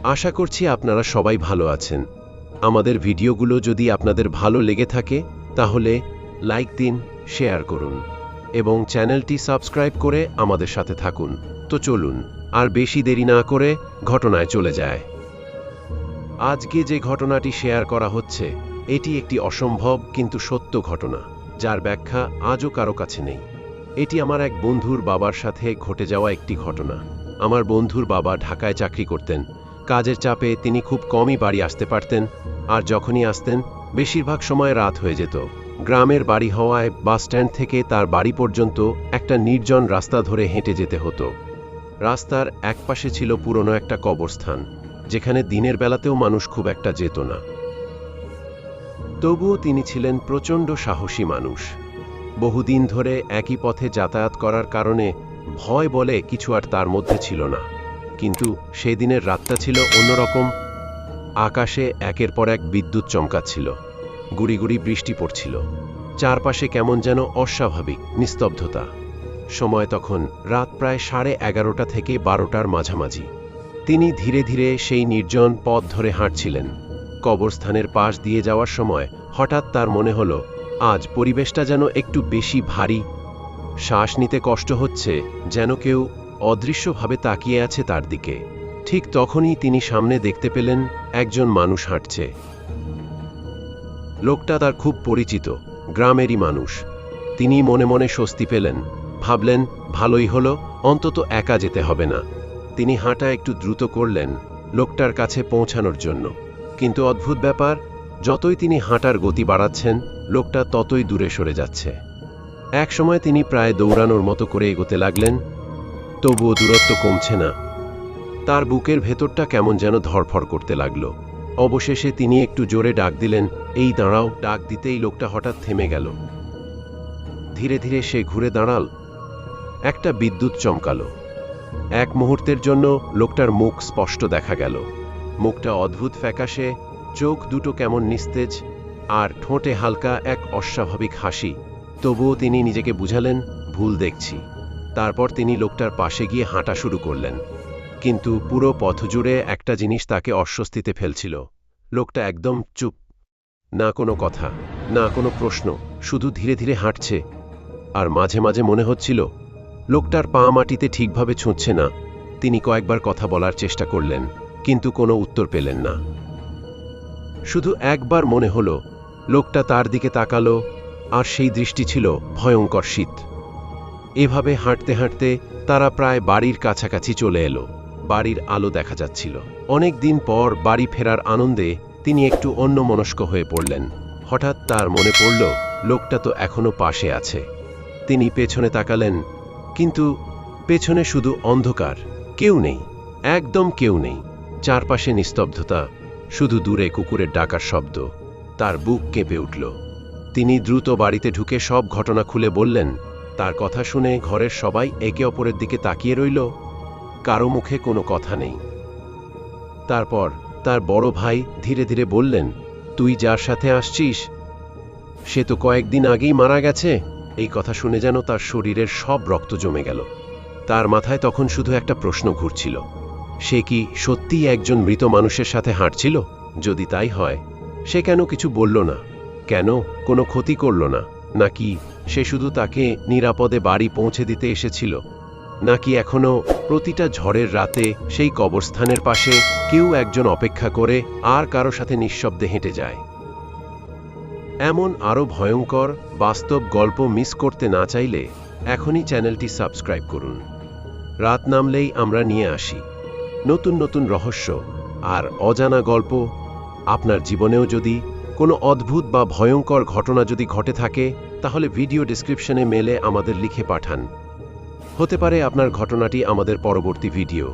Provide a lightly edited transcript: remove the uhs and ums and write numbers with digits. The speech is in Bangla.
আশা করছি আপনারা সবাই ভালো আছেন। আমাদের ভিডিওগুলো যদি আপনাদের ভালো লেগে থাকে তাহলে লাইক দিন, শেয়ার করুন এবং চ্যানেলটি সাবস্ক্রাইব করে আমাদের সাথে থাকুন। তো চলুন আর বেশি দেরি না করে ঘটনায় চলে যায়। আজকে যে ঘটনাটি শেয়ার করা হচ্ছে এটি একটি অসম্ভব কিন্তু সত্য ঘটনা, যার ব্যাখ্যা আজও কারো কাছে নেই। এটি আমার এক বন্ধুর বাবার সাথে ঘটে যাওয়া একটি ঘটনা। আমার বন্ধুর বাবা ঢাকায় চাকরি করতেন। কাজের চাপে তিনি খুব কমই বাড়ি আসতে পারতেন, আর যখনই আসতেন বেশিরভাগ সময় রাত হয়ে যেত। গ্রামের বাড়ি হওয়ায় বাসস্ট্যান্ড থেকে তার বাড়ি পর্যন্ত একটা নির্জন রাস্তা ধরে হেঁটে যেতে হতো। রাস্তার একপাশে ছিল পুরনো একটা কবরস্থান, যেখানে দিনের বেলাতেও মানুষ খুব একটা যেত না। তবুও তিনি ছিলেন প্রচণ্ড সাহসী মানুষ। বহুদিন ধরে একই পথে যাতায়াত করার কারণে ভয় বলে কিছু আর তার মধ্যে ছিল না। কিন্তু সেদিনের রাতটা ছিল অন্যরকম। আকাশে একের পর এক বিদ্যুৎ চমকাচ্ছিল, গুড়ি গুড়ি বৃষ্টি পড়ছিল, চারপাশে কেমন যেন অস্বাভাবিক নিস্তব্ধতা। সময় তখন রাত প্রায় 11:30 থেকে 12টার মাঝামাঝি। তিনি ধীরে ধীরে সেই নির্জন পথ ধরে হাঁটছিলেন। কবরস্থানের পাশ দিয়ে যাওয়ার সময় হঠাৎ তার মনে হলো আজ পরিবেশটা যেন একটু বেশি ভারী। শ্বাস নিতে কষ্ট হচ্ছে, যেন কেউ অদৃশ্যভাবে তাকিয়ে আছে তার দিকে। ঠিক তখনই তিনি সামনে দেখতে পেলেন একজন মানুষ হাঁটছে। লোকটা তার খুব পরিচিত, গ্রামেরই মানুষ। তিনি মনে মনে স্বস্তি পেলেন, ভাবলেন ভালোই হলো, অন্তত একা যেতে হবে না। তিনি হাঁটা একটু দ্রুত করলেন লোকটার কাছে পৌঁছানোর জন্য। কিন্তু অদ্ভুত ব্যাপার, যতই তিনি হাঁটার গতি বাড়াচ্ছেন লোকটা ততই দূরে সরে যাচ্ছে। এক সময় তিনি প্রায় দৌড়ানোর মতো করে এগোতে লাগলেন, তবুও দূরত্ব কমছে না। তার বুকের ভেতরটা কেমন যেন ধড়ফড় করতে লাগলো। অবশেষে তিনি একটু জোরে ডাক দিলেন, এই দাঁড়াও। ডাক দিতেই লোকটা হঠাৎ থেমে গেল। ধীরে ধীরে সে ঘুরে দাঁড়াল। একটা বিদ্যুৎ চমকালো। এক মুহূর্তের জন্য লোকটার মুখ স্পষ্ট দেখা গেল। মুখটা অদ্ভুত ফ্যাকাশে, চোখ দুটো কেমন নিস্তেজ, আর ঠোঁটে হালকা এক অস্বাভাবিক হাসি। তবুও তিনি নিজেকে বুঝালেন ভুল দেখছি। তারপর তিনি লোকটার পাশে গিয়ে হাঁটা শুরু করলেন। কিন্তু পুরো পথ জুড়ে একটা জিনিস তাকে অস্বস্তিতে ফেলছিল। লোকটা একদম চুপ, না কোনো কথা, না কোনো প্রশ্ন, শুধু ধীরে ধীরে হাঁটছে। আর মাঝে মাঝে মনে হচ্ছিল লোকটার পা মাটিতে ঠিকভাবে ছুঁচ্ছে না। তিনি কয়েকবার কথা বলার চেষ্টা করলেন, কিন্তু কোনো উত্তর পেলেন না। শুধু একবার মনে হলো লোকটা তার দিকে তাকালো, আর সেই দৃষ্টি ছিল ভয়ঙ্কর শীত। এভাবে হাঁটতে হাঁটতে তারা প্রায় বাড়ির কাছাকাছি চলে এলো। বাড়ির আলো দেখা যাচ্ছিল। অনেক দিন পর বাড়ি ফেরার আনন্দে তিনি একটু অন্যমনস্ক হয়ে পড়লেন। হঠাৎ তার মনে পড়ল লোকটা তো এখনো পাশে আছে। তিনি পেছনে তাকালেন, কিন্তু পেছনে শুধু অন্ধকার, কেউ নেই, একদম কেউ নেই। চারপাশে নিস্তব্ধতা, শুধু দূরে কুকুরের ডাকার শব্দ। তার বুক কেঁপে উঠল। তিনি দ্রুত বাড়িতে ঢুকে সব ঘটনা খুলে বললেন। তার কথা শুনে ঘরের সবাই একে অপরের দিকে তাকিয়ে রইল, কারো মুখে কোনো কথা নেই। তারপর তার বড় ভাই ধীরে ধীরে বললেন, তুই যার সাথে আসছিস সে তো কয়েকদিন আগেই মারা গেছে। এই কথা শুনে যেন তার শরীরের সব রক্ত জমে গেল। তার মাথায় তখন শুধু একটা প্রশ্ন ঘুরছিল, সে কি সত্যিই একজন মৃত মানুষের সাথে হাঁটছিল? যদি তাই হয়, সে কেন কিছু বলল না? কেন কোনো ক্ষতি করল না? নাকি সে শুধু তাকে নিরাপদে বাড়ি পৌঁছে দিতে এসেছিল? নাকি এখনো প্রতিটা ঝড়ের রাতে সেই কবরস্থানের পাশে কেউ একজন অপেক্ষা করে আর কারো সাথে নিঃশব্দে হেঁটে যায়? এমন আরও ভয়ঙ্কর বাস্তব গল্প মিস করতে না চাইলে এখনই চ্যানেলটি সাবস্ক্রাইব করুন। রাত নামলেই আমরা নিয়ে আসি নতুন নতুন রহস্য আর অজানা গল্প। আপনার জীবনেও যদি কোনো অদ্ভুত বা ভয়ঙ্কর ঘটনা যদি ঘটে থাকে, তাহলে ভিডিও ডেসক্রিপশনে মেলে আমাদের লিখে পাঠান। হতে পারে আপনার ঘটনাটি আমাদের পরবর্তী ভিডিও।